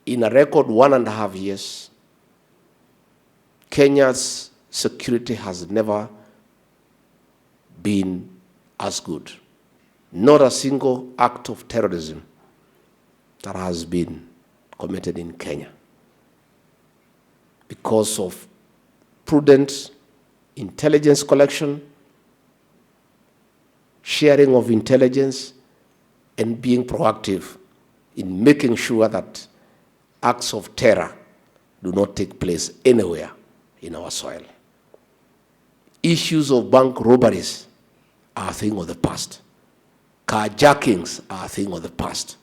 In a record 1.5 years, Kenya's security has never been as good. Not a single act of terrorism that has been committed in Kenya because of prudent intelligence collection, sharing of intelligence, and being proactive in making sure that acts of terror do not take place anywhere in our soil. Issues of bank robberies are a thing of the past. Carjackings are a thing of the past.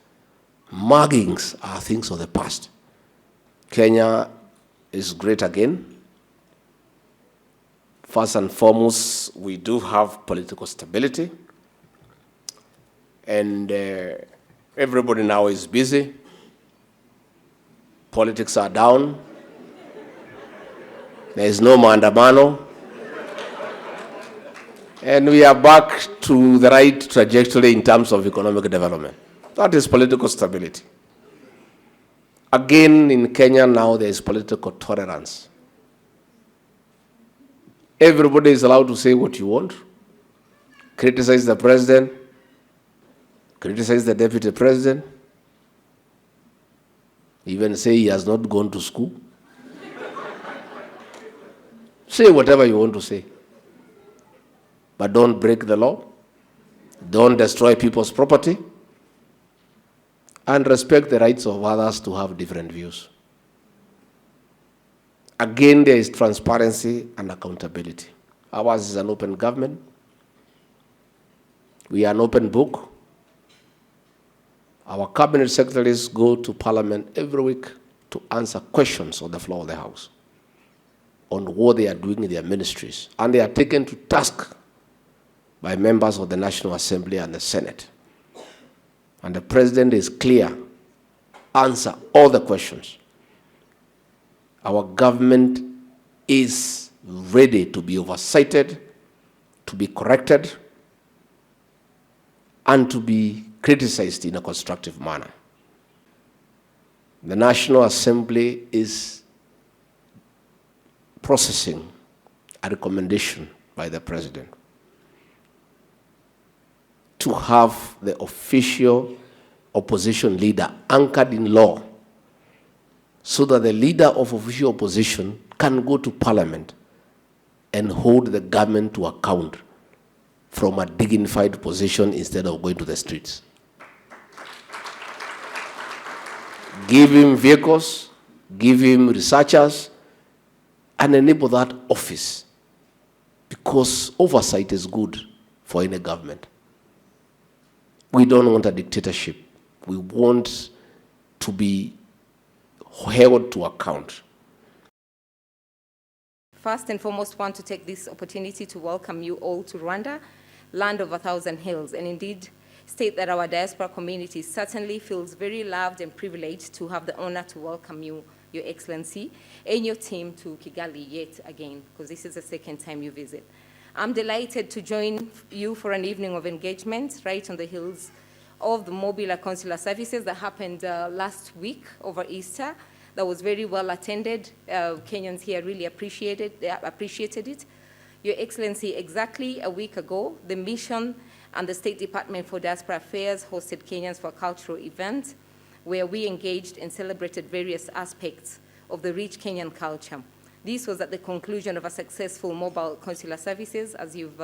Muggings are things of the past. Kenya is great again. First and foremost, we do have political stability. And everybody now is busy. Politics are down. There is no maandamano. And we are back to the right trajectory in terms of economic development. That is political stability. Again, in Kenya now there is political tolerance. Everybody is allowed to say what you want, criticize the president, criticize the deputy president, even say he has not gone to school. Say whatever you want to say. But don't break the law. Don't destroy people's property. And respect the rights of others to have different views. Again, there is transparency and accountability. Ours is an open government. We are an open book. Our cabinet secretaries go to Parliament every week to answer questions on the floor of the House on what they are doing in their ministries. And they are taken to task by members of the National Assembly and the Senate. And the president is clear, answer all the questions. Our government is ready to be oversighted, to be corrected, and to be criticized in a constructive manner. The National Assembly is processing a recommendation by the president to have the official opposition leader anchored in law so that the leader of official opposition can go to Parliament and hold the government to account from a dignified position instead of going to the streets. Give him vehicles, give him researchers, and enable that office, because oversight is good for any government. We don't want a dictatorship. We want to be held to account. First and foremost, want to take this opportunity to welcome you all to Rwanda, land of 1,000 hills, and indeed state that our diaspora community certainly feels very loved and privileged to have the honor to welcome you, Your Excellency, and your team to Kigali yet again, because this is the second time you visit. I'm delighted to join you for an evening of engagement right on the hills of the Mobile Consular Services that happened last week over Easter. That was very well attended. Kenyans here really appreciated it. Your Excellency, exactly a week ago, the mission and the State Department for Diaspora Affairs hosted Kenyans for a cultural event where we engaged and celebrated various aspects of the rich Kenyan culture. This was at the conclusion of a successful mobile consular services, as you've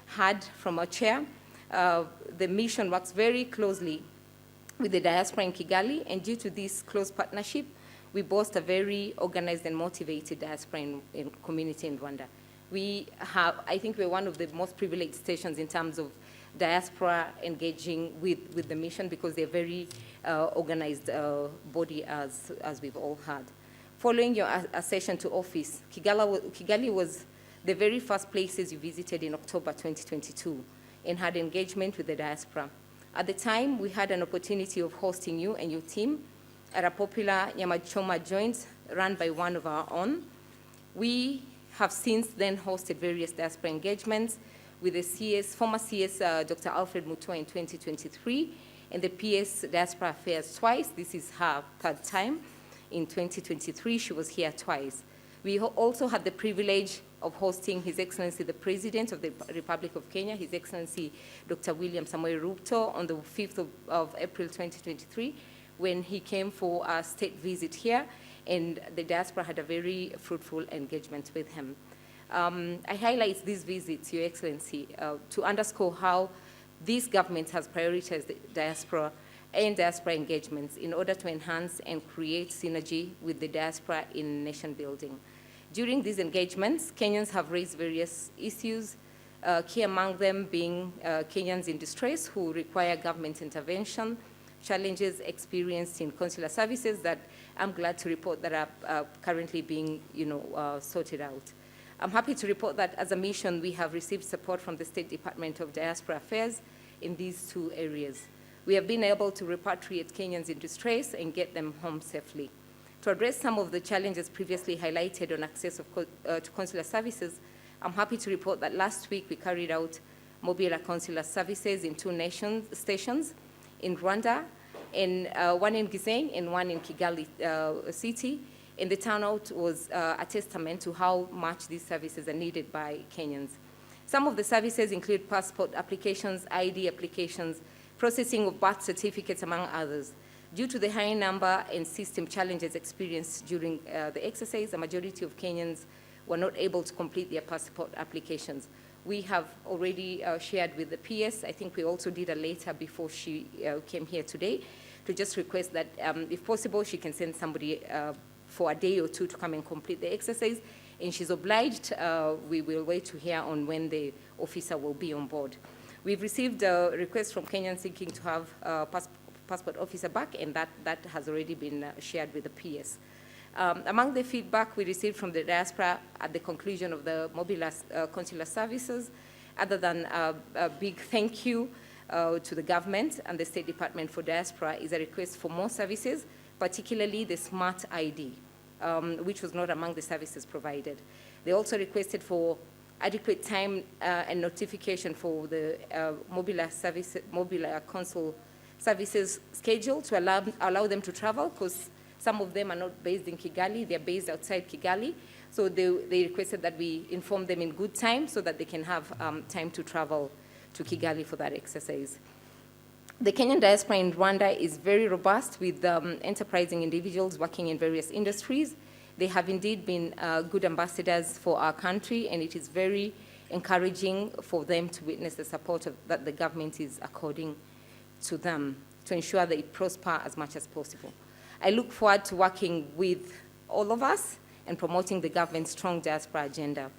heard from our chair. The mission works very closely with the diaspora in Kigali, and due to this close partnership, we boast a very organized and motivated diaspora in community in Rwanda. I think we're one of the most privileged stations in terms of diaspora engaging with the mission, because they're very organized body, as we've all heard. Following your accession to office, Kigali was the very first places you visited in October 2022 and had engagement with the diaspora. At the time, we had an opportunity of hosting you and your team at a popular Nyamachoma joint run by one of our own. We have since then hosted various diaspora engagements with the former CS, Dr. Alfred Mutua in 2023, and the PS Diaspora Affairs twice. This is her third time. In 2023, she was here twice. We also had the privilege of hosting His Excellency, the President of the Republic of Kenya, His Excellency Dr. William Samoei Ruto, on the 5th of April 2023, when he came for a state visit here, and the diaspora had a very fruitful engagement with him. I highlight these visits, Your Excellency, to underscore how this government has prioritized the diaspora and diaspora engagements in order to enhance and create synergy with the diaspora in nation building. During these engagements, Kenyans have raised various issues, key among them being Kenyans in distress who require government intervention, challenges experienced in consular services that I'm glad to report that are currently being sorted out. I'm happy to report that as a mission, we have received support from the State Department of Diaspora Affairs in these two areas. We have been able to repatriate Kenyans in distress and get them home safely. To address some of the challenges previously highlighted on access to consular services, I'm happy to report that last week we carried out mobile consular services in two stations in Rwanda, one in Gisenyi and one in Kigali city. And the turnout was a testament to how much these services are needed by Kenyans. Some of the services include passport applications, ID applications, processing of birth certificates, among others. Due to the high number and system challenges experienced during the exercise, the majority of Kenyans were not able to complete their passport applications. We have already shared with the PS. I think we also did a letter before she came here today to just request that, if possible, she can send somebody for a day or two to come and complete the exercise. And she's obliged. We will wait to hear on when the officer will be on board. We've received a request from Kenyans seeking to have passport officer back, and that has already been shared with the PS. Among the feedback we received from the diaspora at the conclusion of the mobile consular services, other than a big thank you to the government and the State Department for Diaspora, is a request for more services, particularly the smart ID, which was not among the services provided. They also requested for adequate time and notification for the mobile consul services schedule to allow them to travel, because some of them are not based in Kigali, they're based outside Kigali. So they requested that we inform them in good time so that they can have time to travel to Kigali for that exercise. The Kenyan diaspora in Rwanda is very robust, with enterprising individuals working in various industries. They have indeed been good ambassadors for our country, and it is very encouraging for them to witness the support that the government is according to them to ensure that they prosper as much as possible. I look forward to working with all of us and promoting the government's strong diaspora agenda.